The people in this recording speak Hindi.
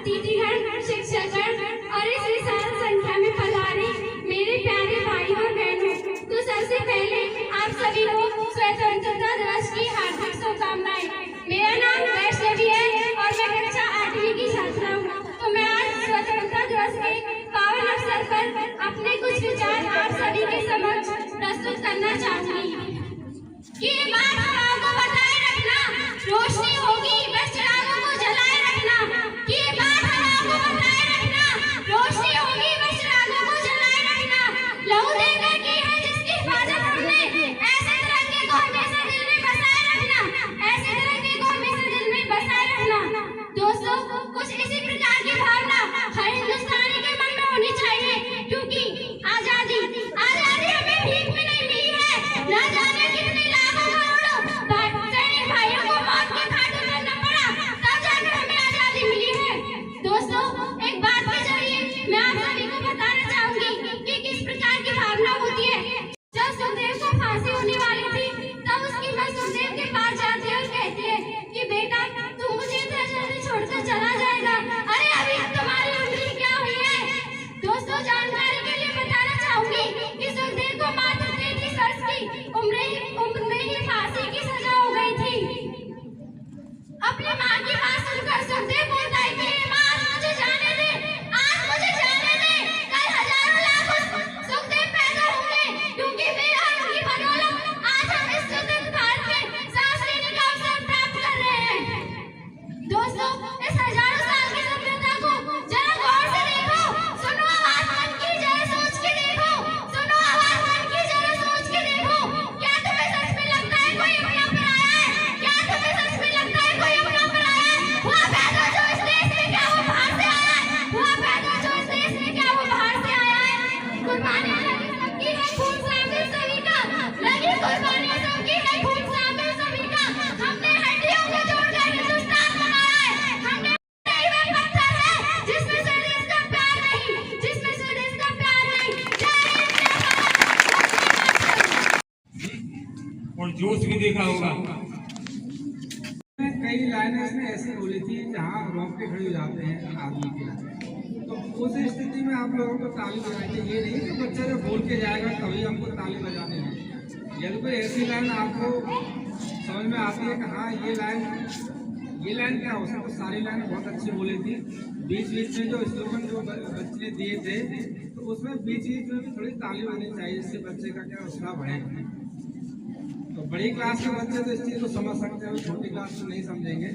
अतिथिगण, शिक्षकगण और इस विशाल संख्या में पधारे मेरे प्यारे भाई और बहनों, तो सबसे पहले आप सभी को स्वतंत्रता दिवस की हार्दिक शुभकामनाएं। मेरा नाम वैष्णवी है और मैं कक्षा 8वीं की छात्रा हूँ। तो मैं आज स्वतंत्रता दिवस के पावन अवसर पर अपने कुछ विचार आप सभी के समक्ष प्रस्तुत करना चाहूंगी। कि ये बात हम आपको बताए रखना, रोशनी होगी बस चिरागों को जलाए रखना। कि ये बात हम आपको बताए रखना, रोशनी होगी बस चिरागों को जलाए रखना। लहू देकर की है जिसकी हिफाजत हमने, ऐसे तिरंगे को हमेशा दिल में बसाए रखना, ऐसे तिरंगे को हमेशा दिल में बसाए रखना। दोस्तों, कुछ इसी प्रकार की भावना हर हिंदुस्तानी के मन में होनी चाहिए, क्योंकि आजादी हमें भीख में नहीं मिली है। न जाने कितने सैनिक भाइयों को मौत के घाट उतरना पड़ा, तब जाकर हमें आजादी मिली है। दोस्तों, एक बात के जरिए मैं आप सभी को बताना चाहूंगी कि किस प्रकार की भावना होती है। जब सुखदेव को फांसी होने वाली थी, तब उसकी मां सुखदेव के पास जाती है और कहती है कि बेटा, तू मुझे इतना जल्दी छोड़कर चला जाएगा, अरे अभी तुम्हारी उम्र क्या हुई है। दोस्तों, जानकारी के लिए बताना चाहूंगी कि सुखदेव को मात्र 33 वर्ष की उम्र में ही फांसी की सजा हो गई थी। अपनी मां की बात सुनकर सुखदेव बोलता है कि मां, आज मुझे जाने दे, आज मुझे जाने दे। कल हजारों लाखों सुखदेव पैदा होंगे, क्योंकि मेरा और उनकी बदौलत आज हम इस स्वतंत्र भारत में सांस लेने का अवसर प्राप्त कर रहे हैं। दोस्तों, इस हजारों साल की सभ्यता को जरा गौर से देखो, सुनो आवाज मन की, जरा सोच के देखो, सुनो आवाज मन की, जरा सोच के देखो। क्या तुम्हें सच में लगता है कोई अपना पर आया है? क्या तुम्हें सच में लगता है कोई अपना पर आया है? हुआ पैदा जो इस देश में, क्या वो बाहर से आया है? हुआ पैदा जो इस देश में, क्या वो बाहर से आया है? कुर्बानियां लगी सबकी है, खून शामिल सभी का, लगी कुर्बानियां सबकी है, खून शामिल सभी का। हमने हड्डियों को जोड़कर हिंदुस्तान बनाया है, हमने वो पत्थर है जिसमें से देश का प्यार नहीं, जिसमें से देश का प्यार नहीं। और जोश भी देखा होगा। कई लाइनें इसने ऐसी बोली थी जहाँ रोंगटे खड़े हो जाते हैं आदमी के। तो उस स्थिति में आप लोगों को ताली बजानी चाहिए, नहीं कि बच्चा जो बोल के जाएगा तभी हमको ताली बजानी है। यदि कोई ऐसी लाइन आपको समझ में आती है कि हाँ ये लाइन क्या हो सकता, तो सारी लाइनें बहुत अच्छी बोली थी। बीच बीच में जो स्लोगन जो बच्चे ने दिए थे, तो उसमें बीच बीच में भी थोड़ी ताली होनी चाहिए, जिससे बच्चे का क्या उत्साह बढ़े। तो बड़ी क्लास के बच्चे तो इस चीज़ को समझ सकते हैं, छोटी क्लास में नहीं समझेंगे।